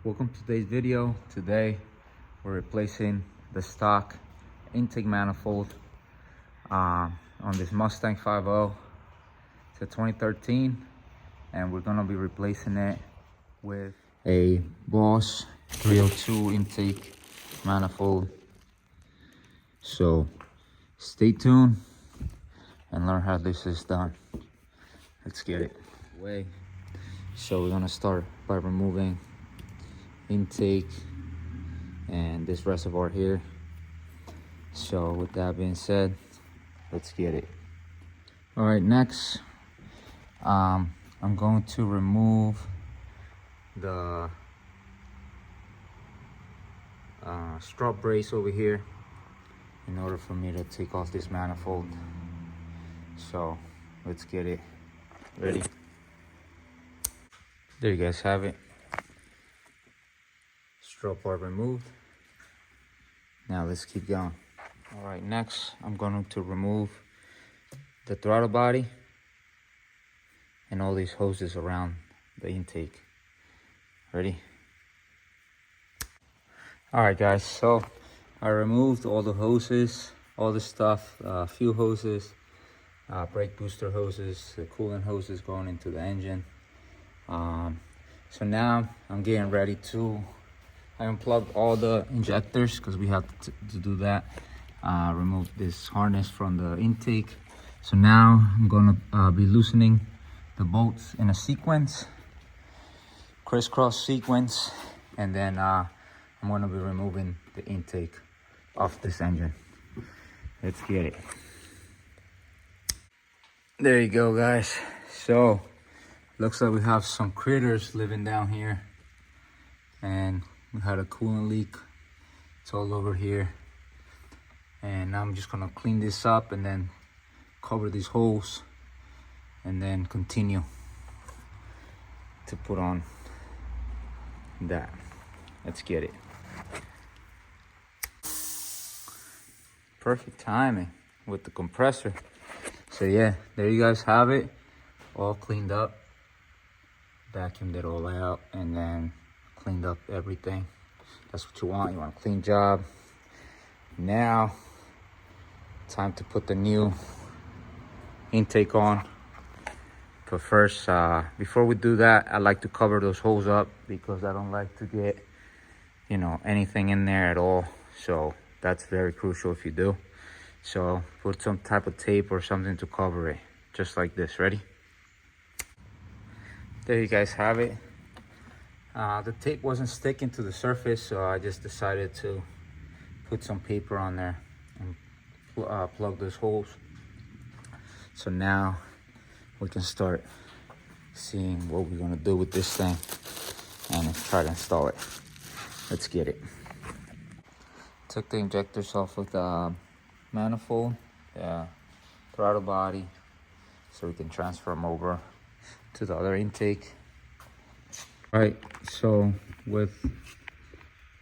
Welcome to today's video. Today we're replacing the stock intake manifold on this Mustang 5.0. It's a 2013 and we're gonna be replacing it with a Boss 302 intake manifold. So stay tuned and learn how this is done. Let's get it. So we're gonna start by removing intake and this reservoir here. So with that being said, let's get it. All right, next I'm going to remove the strut brace over here in order for me to take off this manifold. So let's get it. Ready? There you guys have it. Strut bar removed. Now let's keep going. All right, next I'm going to remove the throttle body and all these hoses around the intake. Ready? All right guys, so I removed all the hoses, all the stuff, fuel hoses, brake booster hoses, the coolant hoses going into the engine. So now I'm getting ready to, I unplugged all the injectors because we have to do that. Remove this harness from the intake. So now I'm gonna be loosening the bolts in a sequence, crisscross sequence, and then I'm gonna be removing the intake off this engine. Let's get it. There you go guys. So looks like we have some critters living down here, and we had a coolant leak. It's all over here, and now I'm just gonna clean this up and then cover these holes and then continue to put on that. Let's get it. Perfect timing with the compressor. So yeah, there you guys have it, all cleaned up. Vacuumed it all out and then cleaned up everything. That's what you want. You want a clean job. Now time to put the new intake on. But first, before we do that, I like to cover those holes up because I don't like to get, you know, anything in there at all. So that's very crucial if you do. So put some type of tape or something to cover it, just like this. Ready? There you guys have it. The tape wasn't sticking to the surface, so I just decided to put some paper on there and plug those holes. So now we can start seeing what we're gonna do with this thing and try to install it. Let's get it. Took the injectors off of the manifold, throttle body, so we can transfer them over to the other intake. Right, so with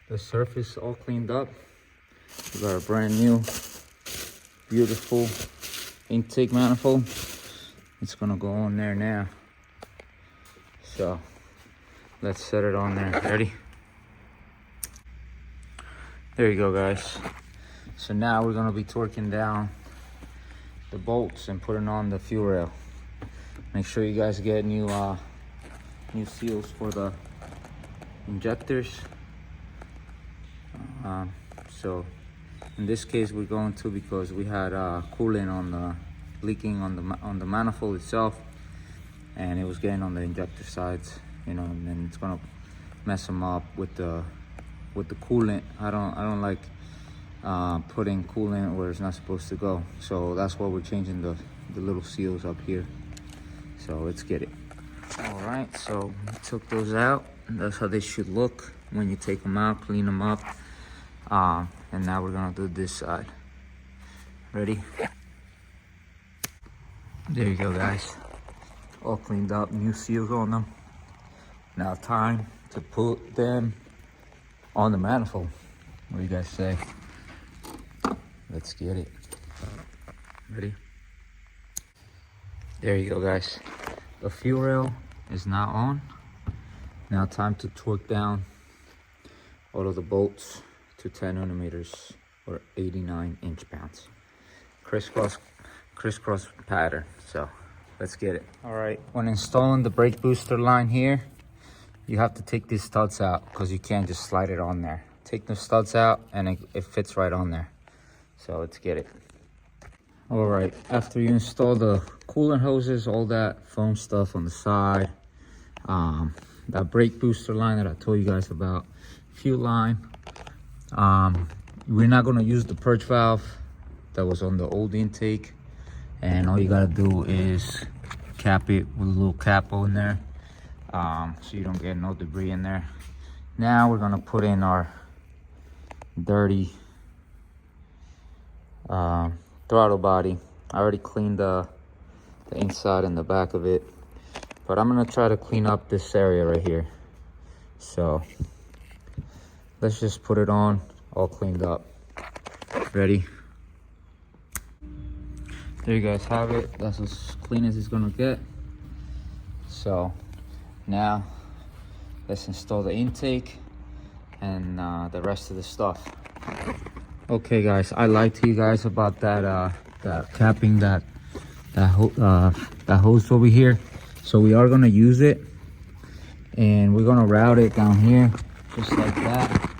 the surface all cleaned up, we got a brand new beautiful intake manifold. It's gonna go on there now, so let's set it on there. Ready? There you go guys. So now we're gonna be torquing down the bolts and putting on the fuel rail. Make sure you guys get new seals for the injectors. So in this case we're going to, because we had coolant on the leaking on the manifold itself, and it was getting on the injector sides, you know, and then it's gonna mess them up with the coolant. I don't like putting coolant where it's not supposed to go. So that's why we're changing the little seals up here. So let's get it. All right, so we took those out, and that's how they should look when you take them out, clean them up. And now we're gonna do this side. Ready? There you go guys, all cleaned up, new seals on them. Now time to put them on the manifold. What do you guys say? Let's get it. Ready? There you go guys, the fuel rail is now on. Now time to torque down all of the bolts to 10 millimeters or 89 inch-pounds. Crisscross pattern. So let's get it. All right, when installing the brake booster line here, you have to take these studs out because you can't just slide it on there. Take the studs out and it fits right on there. So let's get it. All right, after you install the coolant hoses, all that foam stuff on the side, that brake booster line that I told you guys about, fuel line, we're not going to use the purge valve that was on the old intake, and all you got to do is cap it with a little capo in there, so you don't get no debris in there. Now we're going to put in our dirty throttle body. I already cleaned the inside and the back of it, but I'm gonna try to clean up this area right here. So let's just put it on all cleaned up. Ready? There you guys have it. That's as clean as it's gonna get. So now let's install the intake and the rest of the stuff. Okay guys, I lied to you guys about that capping that hose over here. So we are gonna use it, and we're gonna route it down here just like that.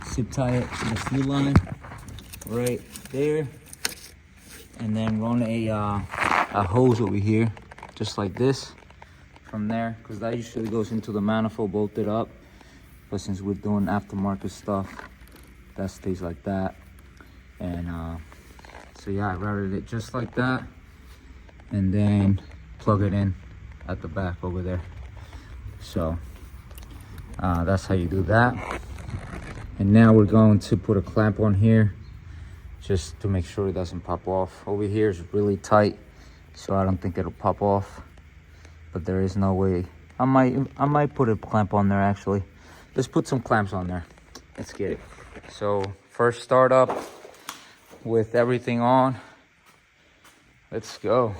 Zip tie it to the fuel line right there, and then run a hose over here just like this from there, because that usually goes into the manifold bolted up. But since we're doing aftermarket stuff, that stays like that. And so yeah, I routed it just like that, and then plug it in at the back over there. So that's how you do that. And now we're going to put a clamp on here just to make sure it doesn't pop off. Over here is really tight, so I don't think it'll pop off, but there is no way. I might put a clamp on there actually. Let's put some clamps on there. Let's get it. So first start up with everything on. Let's go.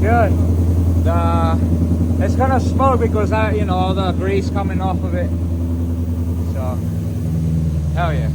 Good. It's gonna smoke because all the grease coming off of it. So, hell yeah.